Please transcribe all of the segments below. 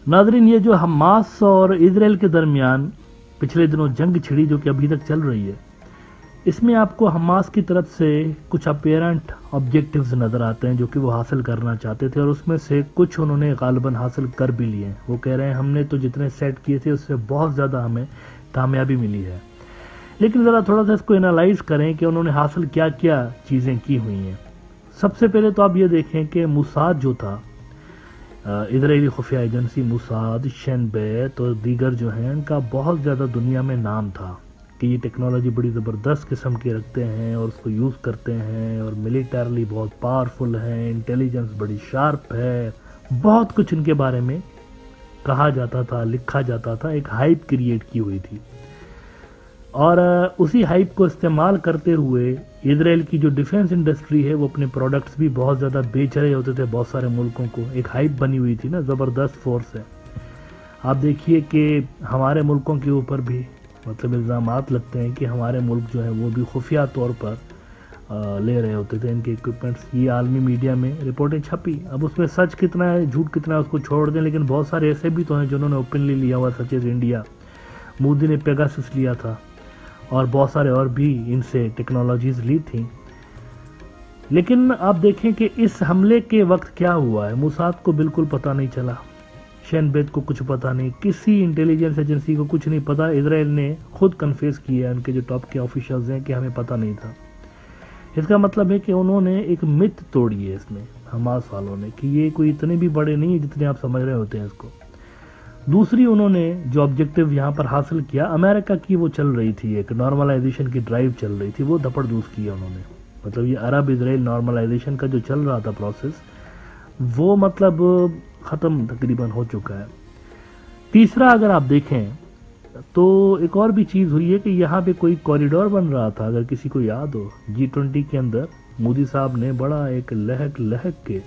नाज़रीन, ये जो हमास और इजराइल के दरमियान पिछले दिनों जंग छिड़ी जो कि अभी तक चल रही है, इसमें आपको हमास की तरफ से कुछ अपेरेंट ऑब्जेक्टिव्स नज़र आते हैं जो कि वो हासिल करना चाहते थे, और उसमें से कुछ उन्होंने गालिबन हासिल कर भी लिए हैं। वो कह रहे हैं हमने तो जितने सेट किए थे उससे बहुत ज़्यादा हमें कामयाबी मिली है। लेकिन ज़रा थोड़ा सा इसको एनालाइज करें कि उन्होंने हासिल क्या क्या चीज़ें की हुई हैं। सबसे पहले तो आप ये देखें कि मुसाद जो था, इजरायली खुफिया एजेंसी मुसाद, शिन बेत और दीगर जो हैं, इनका बहुत ज़्यादा दुनिया में नाम था कि ये टेक्नोलॉजी बड़ी ज़बरदस्त किस्म की रखते हैं और उसको यूज़ करते हैं, और मिलिटरली बहुत पावरफुल हैं, इंटेलिजेंस बड़ी शार्प है, बहुत कुछ इनके बारे में कहा जाता था, लिखा जाता था, एक हाइप क्रिएट की हुई थी। और उसी हाइप को इस्तेमाल करते हुए इजराइल की जो डिफेंस इंडस्ट्री है वो अपने प्रोडक्ट्स भी बहुत ज़्यादा बेच रहे होते थे बहुत सारे मुल्कों को। एक हाइप बनी हुई थी ना, ज़बरदस्त फोर्स है। आप देखिए कि हमारे मुल्कों के ऊपर भी मतलब इल्ज़ामात लगते हैं कि हमारे मुल्क जो है वो भी खुफिया तौर पर ले रहे होते थे इनके इक्विपमेंट्स। ये आलमी मीडिया में रिपोर्टें छपी। अब उसमें सच कितना है झूठ कितना है उसको छोड़ दें, लेकिन बहुत सारे ऐसे भी तो हैं जिन्होंने ओपनली लिया हुआ, सच एज इंडिया। मोदी ने पेगासस लिया था और बहुत सारे और भी इनसे टेक्नोलॉजीज ली थी। लेकिन आप देखें कि इस हमले के वक्त क्या हुआ है। मुसाद को बिल्कुल पता नहीं चला, शिन बेत को कुछ पता नहीं, किसी इंटेलिजेंस एजेंसी को कुछ नहीं पता। इजराइल ने खुद कन्फेस किया, उनके जो टॉप के ऑफिशियल्स हैं, कि हमें पता नहीं था। इसका मतलब है कि उन्होंने एक मिथ तोड़ी है इसमें, हमास वालों ने, कि ये कोई इतने भी बड़े नहीं है जितने आप समझ रहे होते हैं इसको। दूसरी उन्होंने जो ऑब्जेक्टिव यहाँ पर हासिल किया, अमेरिका की वो चल रही थी, एक नॉर्मलाइजेशन की ड्राइव चल रही थी, वो धपड़धूस किया उन्होंने। मतलब ये अरब इजराइल नॉर्मलाइजेशन का जो चल रहा था प्रोसेस, वो मतलब ख़त्म तकरीबन हो चुका है। तीसरा अगर आप देखें तो एक और भी चीज़ हुई है कि यहाँ पे कोई कॉरिडोर बन रहा था, अगर किसी को याद हो। G20 के अंदर मोदी साहब ने बड़ा एक लहक लहक के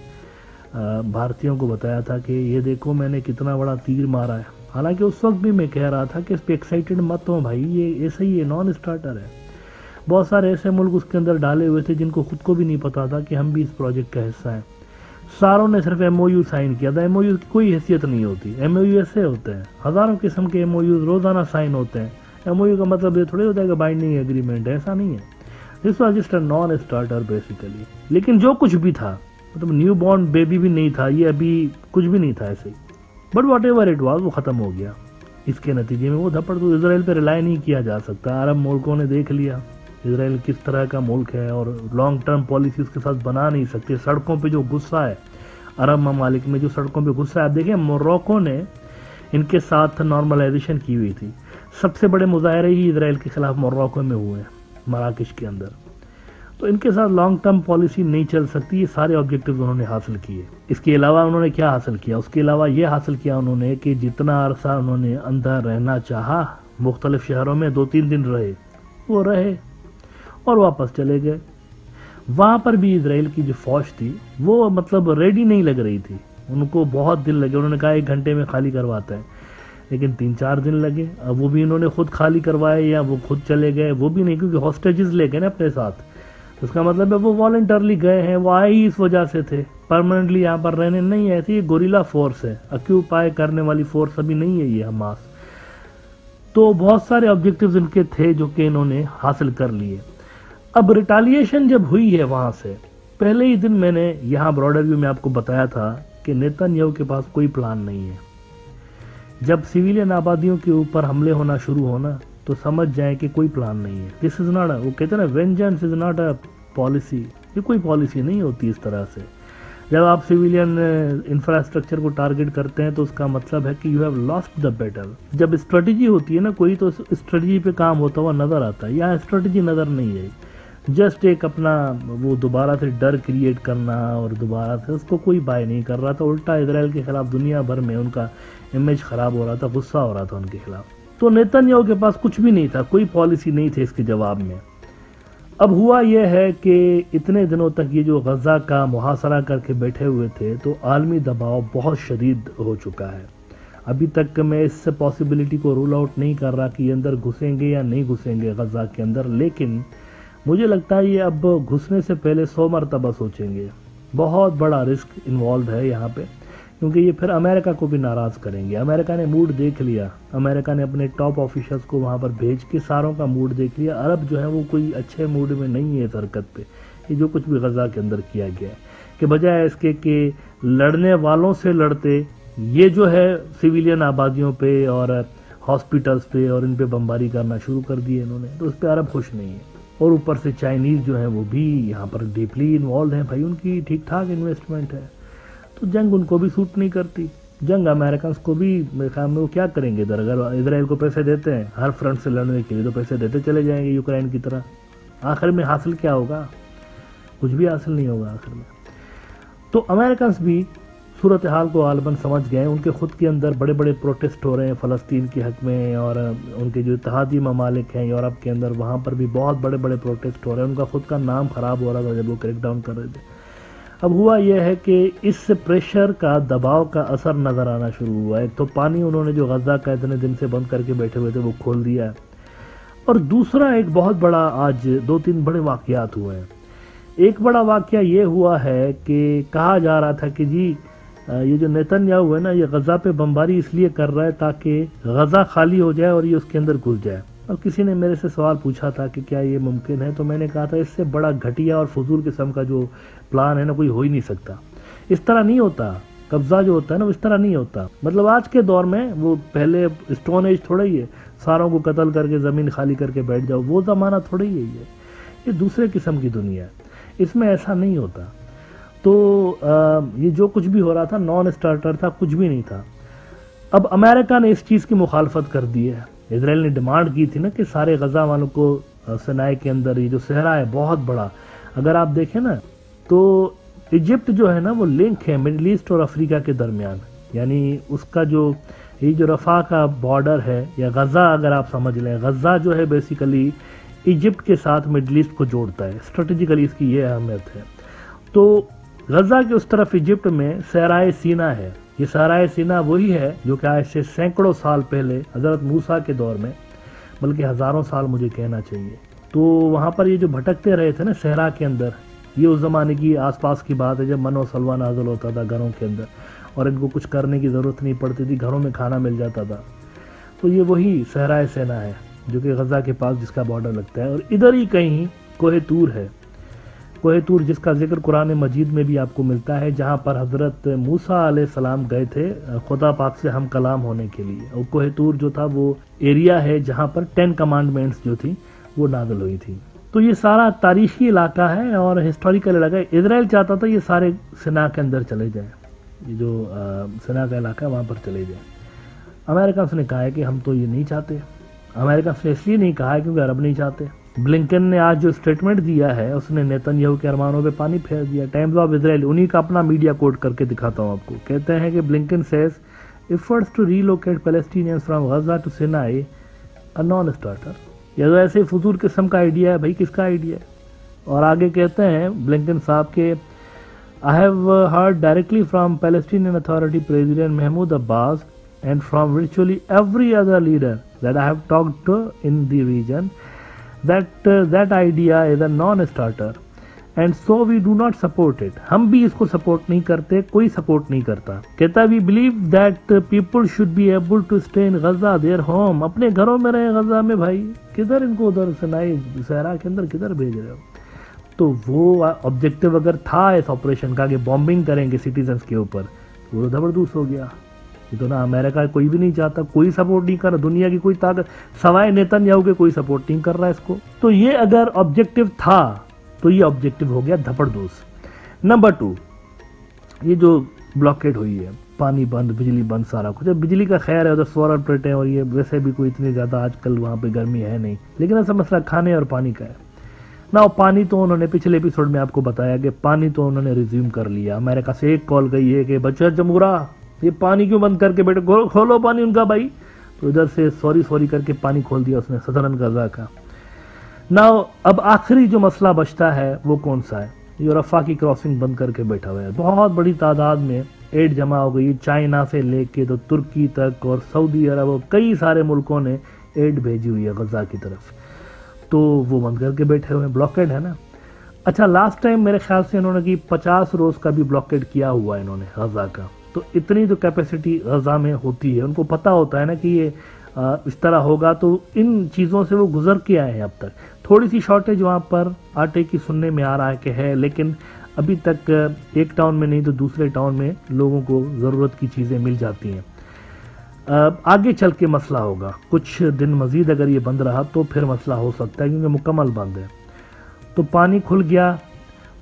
भारतीयों को बताया था कि ये देखो मैंने कितना बड़ा तीर मारा है। हालांकि उस वक्त भी मैं कह रहा था कि इस पर एक्साइटेड मत हो भाई, ये ऐसा ही है, नॉन स्टार्टर है। बहुत सारे ऐसे मुल्क उसके अंदर डाले हुए थे जिनको खुद को भी नहीं पता था कि हम भी इस प्रोजेक्ट का हिस्सा हैं। सारों ने सिर्फ MOU साइन किया था। MOU की कोई हैसियत नहीं होती। MOU ऐसे होते हैं, हज़ारों किस्म के MOU रोज़ाना साइन होते हैं। MOU का मतलब ये थोड़ी होता है कि बाइंडिंग एग्रीमेंट है, ऐसा नहीं है। This was just a non starter basically. लेकिन जो कुछ भी था, मतलब न्यू बॉर्न बेबी भी नहीं था ये, अभी कुछ भी नहीं था ऐसे ही, but whatever it was, वो ख़त्म हो गया। इसके नतीजे में वो धपड़ तो इसराइल पर रिलाई नहीं किया जा सकता। अरब मुल्कों ने देख लिया इसराइल किस तरह का मुल्क है और लॉन्ग टर्म पॉलिसी उसके साथ बना नहीं सकते। सड़कों पे जो गुस्सा है अरब ममालिक में, जो सड़कों पे गुस्सा है, आप देखिए मोरक्को ने इनके साथ नॉर्मलाइजेशन की हुई थी। सबसे बड़े मुजाहरे ही इसराइल के खिलाफ मोरक्को में हुए हैं, मराकश के अंदर। तो इनके साथ लॉन्ग टर्म पॉलिसी नहीं चल सकती। ये सारे ऑब्जेक्टिव्स उन्होंने हासिल किए। इसके अलावा उन्होंने क्या हासिल किया, उसके अलावा ये हासिल किया उन्होंने कि जितना अरसा उन्होंने अंदर रहना चाहा, मुख्तलिफ शहरों में 2-3 दिन रहे, वो रहे और वापस चले गए। वहाँ पर भी इसराइल की जो फौज थी वो मतलब रेडी नहीं लग रही थी, उनको बहुत दिन लगे। उन्होंने कहा 1 घंटे में खाली करवाता है, लेकिन 3-4 दिन लगे। अब वो भी इन्होंने खुद खाली करवाए या वो खुद चले गए, वो भी नहीं, क्योंकि हॉस्टेजेस ले गए ना अपने साथ। उसका मतलब है वो वॉलंटरली गए हैं, वो आए ही इस वजह से थे, परमानेंटली यहाँ पर रहने नहीं है। ये गोरिल्ला फोर्स है, ऑक्यूपाई करने वाली फोर्स अभी नहीं है ये हमास। तो बहुत सारे ऑब्जेक्टिव्स इनके थे जो कि इन्होंने हासिल कर लिए। अब रिटालिएशन जब हुई है वहां से, पहले ही दिन मैंने यहाँ ब्रॉडर व्यू में आपको बताया था कि नेतन्याहू के पास कोई प्लान नहीं है। जब सिविलियन आबादियों के ऊपर हमले होना शुरू होना तो समझ जाए कि कोई प्लान नहीं है। दिस इज नॉट, वो कहते हैं ना, vengeance is not a policy. ये कोई पॉलिसी नहीं होती इस तरह से। जब आप सिविलियन इंफ्रास्ट्रक्चर को टारगेट करते हैं तो उसका मतलब है कि you have lost the battle. जब स्ट्रेटजी होती है ना कोई, तो स्ट्रेटजी पे काम होता हुआ नजर आता है। यहाँ स्ट्रेटजी नजर नहीं है, जस्ट एक अपना वो दोबारा से डर क्रिएट करना, और दोबारा से उसको कोई बाय नहीं कर रहा था। उल्टा इजराइल के खिलाफ दुनिया भर में उनका इमेज खराब हो रहा था, गुस्सा हो रहा था उनके खिलाफ। तो नेतन्याहू के पास कुछ भी नहीं था, कोई पॉलिसी नहीं थी इसके जवाब में। अब हुआ यह है कि इतने दिनों तक ये जो गजा का मुहासरा करके बैठे हुए थे, तो आलमी दबाव बहुत शदीद हो चुका है। अभी तक मैं इस पॉसिबिलिटी को रूल आउट नहीं कर रहा कि ये अंदर घुसेंगे या नहीं घुसेंगे गजा के अंदर, लेकिन मुझे लगता है ये अब घुसने से पहले 100 मरतबा सोचेंगे। बहुत बड़ा रिस्क इन्वॉल्व है यहाँ पे, क्योंकि ये फिर अमेरिका को भी नाराज़ करेंगे। अमेरिका ने मूड देख लिया, अमेरिका ने अपने टॉप ऑफिसर्स को वहाँ पर भेज के सारों का मूड देख लिया। अरब जो है वो कोई अच्छे मूड में नहीं है इस हरकत पे। ये जो कुछ भी गजा के अंदर किया गया है, कि बजाय इसके कि लड़ने वालों से लड़ते, ये जो है सिविलियन आबादियों पे और हॉस्पिटल्स पे और इन पे बमबारी करना शुरू कर दिए इन्होंने, तो उस पर अरब खुश नहीं है। और ऊपर से चाइनीज़ जो है वो भी यहाँ पर डीपली इन्वॉल्व हैं भाई, उनकी ठीक ठाक इन्वेस्टमेंट है, तो जंग उनको भी सूट नहीं करती। जंग अमेरिकन को भी, मेरे ख्याल में वो क्या करेंगे इधर, अगर इसराइल को पैसे देते हैं हर फ्रंट से लड़ने के लिए तो पैसे देते चले जाएंगे यूक्रेन की तरह। आखिर में हासिल क्या होगा? कुछ भी हासिल नहीं होगा आखिर में। तो अमेरिकन भी सूरत हाल को गालिबन समझ गए। उनके खुद के अंदर बड़े बड़े प्रोटेस्ट हो रहे हैं फ़लस्तीन के हक़ में, और उनके जो इत्तेहादी ममालिक हैं यूरोप के अंदर, वहाँ पर भी बहुत बड़े बड़े प्रोटेस्ट हो रहे हैं। उनका खुद का नाम ख़राब हो रहा था जब वो क्रैकडाउन कर रहे थे। अब हुआ यह है कि इस प्रेशर का, दबाव का असर नज़र आना शुरू हुआ है। तो पानी उन्होंने जो गजा का इतने दिन से बंद करके बैठे हुए थे वो खोल दिया है। और दूसरा एक बहुत बड़ा, आज 2-3 बड़े वाक़यात हुए हैं। एक बड़ा वाक़या ये हुआ है कि कहा जा रहा था कि जी ये जो नेतन्याहू है ना, ये गजा पे बमबारी इसलिए कर रहा है ताकि गजा खाली हो जाए और ये उसके अंदर घुस जाए। और किसी ने मेरे से सवाल पूछा था कि क्या ये मुमकिन है, तो मैंने कहा था इससे बड़ा घटिया और फजूल किस्म का जो प्लान है ना, कोई हो ही नहीं सकता। इस तरह नहीं होता कब्जा जो होता है ना, इस तरह नहीं होता। मतलब आज के दौर में, वो पहले स्टोन एज थोड़ा ही है, सारों को कत्ल करके ज़मीन खाली करके बैठ जाओ, वो ज़माना थोड़ा ही है। ये दूसरे किस्म की दुनिया है, इसमें ऐसा नहीं होता। तो ये जो कुछ भी हो रहा था नॉन स्टार्टर था, कुछ भी नहीं था। अब अमेरिका ने इस चीज़ की मुखालफत कर दी है। इसराइल ने डिमांड की थी ना कि सारे गजा वालों को सिनाई के अंदर ये जो सहरा है बहुत बड़ा, अगर आप देखें ना तो इजिप्ट जो है ना वो लिंक है मिडिल ईस्ट और अफ्रीका के दरमियान। यानी उसका जो ये जो रफा का बॉर्डर है, या गजा अगर आप समझ लें, गजा जो है बेसिकली इजिप्ट के साथ मिडिल ईस्ट को जोड़ता है। स्ट्रेटेजिकली इसकी ये अहमियत है। तो गजा के उस तरफ इजिप्ट में सहराए सीना है। ये सहराए सीना वही है जो कि आज से सैकड़ों साल पहले हज़रत मूसा के दौर में, बल्कि हज़ारों साल मुझे कहना चाहिए, तो वहाँ पर ये जो भटकते रहे थे ना सहरा के अंदर, ये उस ज़माने की आसपास की बात है जब मन और सलवा नाज़िल होता था घरों के अंदर और इनको कुछ करने की ज़रूरत नहीं पड़ती थी, घरों में खाना मिल जाता था। तो ये वही सहराए सीना है जो कि गजा के पास जिसका बॉर्डर लगता है। और इधर ही कहीं कोहे तूर है, कोहे तूर जिसका जिक्र कुरान मजीद में भी आपको मिलता है, जहाँ पर हज़रत मूसा अलैहिस्सलाम गए थे खुदा पाक से हम कलाम होने के लिए। और कोहे तूर जो था वो एरिया है जहाँ पर 10 कमांडमेंट्स जो थी वो नाज़िल हुई थी। तो ये सारा तारीखी इलाका है और हिस्टोरिकल इलाका है। इजराइल चाहता था ये सारे सिना के अंदर चले जाएँ, ये जो सिना का इलाका है वहाँ पर चले जाएँ। अमेरिका ने कहा है कि हम तो ये नहीं चाहते। अमेरिका ने इसलिए नहीं कहा है क्योंकि अरब नहीं चाहते। ब्लिंकन ने आज जो स्टेटमेंट दिया है उसने नेतन्याहू के अरमानों पे पानी फेर दिया। टाइम्स ऑफ इजराइल उन्हीं का अपना मीडिया कोट करके दिखाता हूँ आपको। कहते हैं कि Blinken says efforts to relocate Palestinians from Gaza to Sinai a non starter. यह तो ऐसे फजूल किस्म का आइडिया है भाई, किसका आइडिया है। और आगे कहते हैं ब्लिंकन साहब के I have heard directly from Palestinian Authority President Mahmoud Abbas and from virtually every other leader that I have talked to in the region that idea is a non-starter and so we do not support it। हम भी इसको support नहीं करते, कोई support नहीं करता। कहता we believe that people should be able to stay in Gaza their home। अपने घरों में रहे गजा में भाई, किधर इनको उधर सिनाई सहरा के अंदर किधर भेज रहे हो। तो वो ऑब्जेक्टिव अगर था इस ऑपरेशन का कि बॉम्बिंग करेंगे सिटीजन्स के ऊपर, वो जबरदस्त हो गया। ये तो ना अमेरिका कोई भी नहीं चाहता, कोई सपोर्ट नहीं कर रहा, दुनिया की कोई ताकत सवाए नेतन्याहू के कोई सपोर्ट नहीं कर रहा इसको। तो ये अगर ऑब्जेक्टिव था तो ये ऑब्जेक्टिव हो गया धपड़दोस। नंबर 2, ये जो ब्लॉकेड हुई है, पानी बंद, बिजली बंद, सारा कुछ। अब बिजली का खैर है, उधर सोलर प्लेटें और ये वैसे भी कोई इतनी ज़्यादा आजकल वहाँ पे गर्मी है नहीं, लेकिन ऐसा मसला खाने और पानी का है ना। पानी तो उन्होंने पिछले एपिसोड में आपको बताया कि पानी तो उन्होंने रिज्यूम कर लिया। अमेरिका से एक कॉल गई है कि बच्चा जमूरा ये पानी क्यों बंद करके बैठे, खोलो पानी उनका भाई। तो इधर से सॉरी करके पानी खोल दिया उसने सदरन गजा का। ना अब आखिरी जो मसला बचता है वो कौन सा है, ये रफा की क्रॉसिंग बंद करके बैठा हुआ है। बहुत बड़ी तादाद में एड जमा हो गई। चाइना से लेके तो तुर्की तक और सऊदी अरब और कई सारे मुल्कों ने एड भेजी हुई है गजा की तरफ, तो वो बंद करके बैठे हुए हैं, ब्लॉकेड है ना। अच्छा, लास्ट टाइम मेरे ख्याल से इन्होंने कि 50 रोज का भी ब्लॉकेड किया हुआ है इन्होंने गजा का, तो इतनी तो कैपेसिटी गजा में होती है, उनको पता होता है ना कि ये इस तरह होगा, तो इन चीज़ों से वो गुजर के आए हैं अब तक। थोड़ी सी शॉर्टेज वहाँ पर आटे की सुनने में आ रहा है कि है, लेकिन अभी तक एक टाउन में नहीं तो दूसरे टाउन में लोगों को ज़रूरत की चीज़ें मिल जाती हैं। आगे चल के मसला होगा, कुछ दिन मज़ीद अगर ये बंद रहा तो फिर मसला हो सकता है, क्योंकि मुकम्मल बंद है। तो पानी खुल गया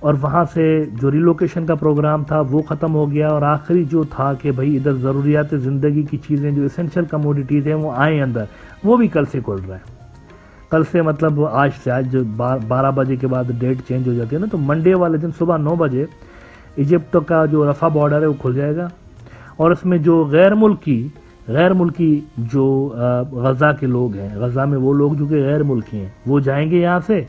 और वहाँ से जो रिलोकेशन का प्रोग्राम था वो ख़त्म हो गया, और आखिरी जो था कि भाई इधर ज़रूरियात ज़िंदगी की चीज़ें जो एसेंशियल कमोडिटीज़ हैं वो आए अंदर, वो भी कल से खुल रहा है। कल से मतलब आज से, आज 12 बजे के बाद डेट चेंज हो जाती है ना, तो मंडे वाले दिन सुबह 9 बजे इजिप्ट का जो रफ़ा बॉर्डर है वो खुल जाएगा, और इसमें जो गैर मुल्की जो गज़ा के लोग हैं, गज़ा में वो लोग जो कि गैर मुल्की हैं वो जाएंगे यहाँ से,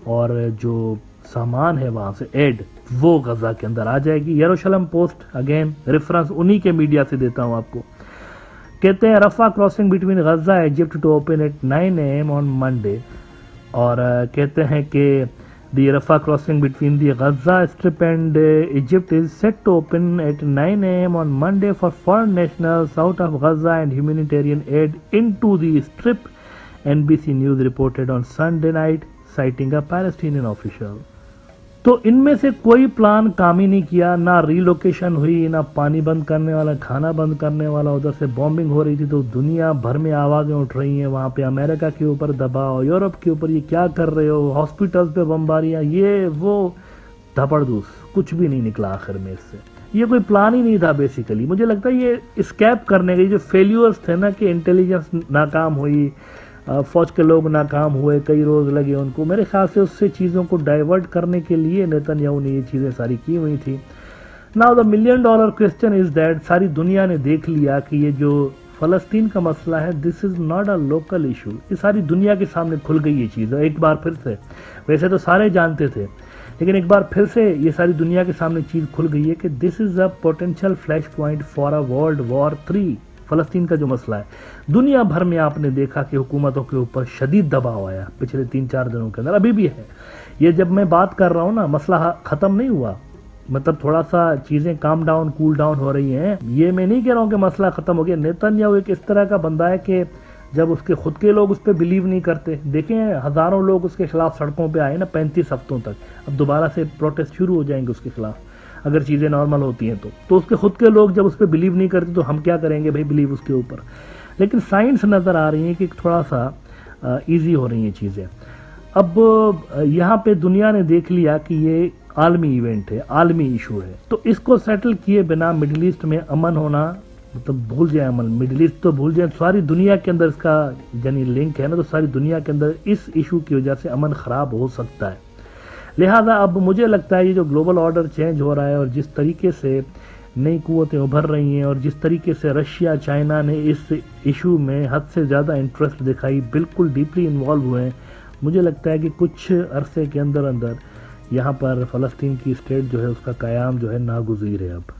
और जो सामान है वहाँ से एड वो गज़ा के अंदर आ जाएगी। यरूशलेम पोस्ट अगेन रेफरेंस उन्हीं के मीडिया से देता हूँ आपको, कहते हैं Rafah crossing between Gaza Egypt to open at 9 AM on Monday, और कहते हैं कि the Rafah crossing between the Gaza Strip and Egypt is set to open at 9 AM on Monday for foreign nationals out of Gaza and humanitarian aid into the strip, NBC news reported on Sunday night citing a Palestinian official. तो इनमें से कोई plan काम ही नहीं किया, ना relocation हुई, ना पानी बंद करने वाला, खाना बंद करने वाला। उधर से बॉम्बिंग हो रही थी तो दुनिया भर में आवाज़ें उठ रही हैं, वहाँ पे अमेरिका के ऊपर दबाव, यूरोप के ऊपर ये क्या कर रहे हो, हॉस्पिटल्स पे बमबारियाँ, ये वो धपड़धूस, कुछ भी नहीं निकला आखिर में इससे। ये कोई प्लान ही नहीं था बेसिकली। मुझे लगता है ये स्कैप करने के जो फेल्यूर्स थे ना, कि इंटेलिजेंस नाकाम हुई, फौज के लोग नाकाम हुए, कई रोज लगे उनको, मेरे ख्याल से उससे चीज़ों को डाइवर्ट करने के लिए नेतन्याहू ने ये चीज़ें सारी की हुई थी। Now the $1 million question is that सारी दुनिया ने देख लिया कि ये जो फ़लस्तीन का मसला है, this is not a local issue. ये सारी दुनिया के सामने खुल गई ये चीज़ एक बार फिर से। वैसे तो सारे जानते थे, लेकिन एक बार फिर से ये सारी दुनिया के सामने चीज़ खुल गई है कि this is a potential flash point for a world war 3। फ़लस्तीन का जो मसला है, दुनिया भर में आपने देखा कि हुकूमतों के ऊपर शदीद दबाव आया पिछले 3-4 दिनों के अंदर, अभी भी है। ये जब मैं बात कर रहा हूँ ना, मसला ख़त्म नहीं हुआ, मतलब थोड़ा सा चीज़ें काम डाउन कूल डाउन हो रही हैं। ये मैं नहीं कह रहा हूँ कि मसला ख़त्म हो गया। नेतन्याहू एक इस तरह का बंदा है कि जब उसके खुद के लोग उस पर बिलीव नहीं करते, देखें हज़ारों लोग उसके खिलाफ सड़कों पर आए ना 35 हफ्तों तक, अब दोबारा से प्रोटेस्ट शुरू हो जाएंगे उसके खिलाफ अगर चीज़ें नॉर्मल होती हैं तो उसके खुद के लोग जब उस पर बिलीव नहीं करते तो हम क्या करेंगे भाई बिलीव उसके ऊपर। लेकिन साइंस नज़र आ रही है कि थोड़ा सा ईजी हो रही हैं चीज़ें। अब यहाँ पे दुनिया ने देख लिया कि ये आलमी इवेंट है, आलमी इशू है, तो इसको सेटल किए बिना मिडिल ईस्ट में अमन होना, मतलब भूल जाए अमन, मिडिल ईस्ट तो भूल जाए, सारी दुनिया के अंदर इसका यानी लिंक है ना, तो सारी दुनिया के अंदर इस इशू की वजह से अमन ख़राब हो सकता है। लिहाजा अब मुझे लगता है ये जो ग्लोबल ऑर्डर चेंज हो रहा है और जिस तरीके से नई कुव्वतें उभर रही हैं और जिस तरीके से रशिया चाइना ने इस इशू में हद से ज़्यादा इंटरेस्ट दिखाई, बिल्कुल डीपली इन्वॉल्व हुए हैं, मुझे लगता है कि कुछ अरसे के अंदर अंदर यहाँ पर फ़लस्तीन की स्टेट जो है उसका क़याम जो है नागुज़ीर है अब।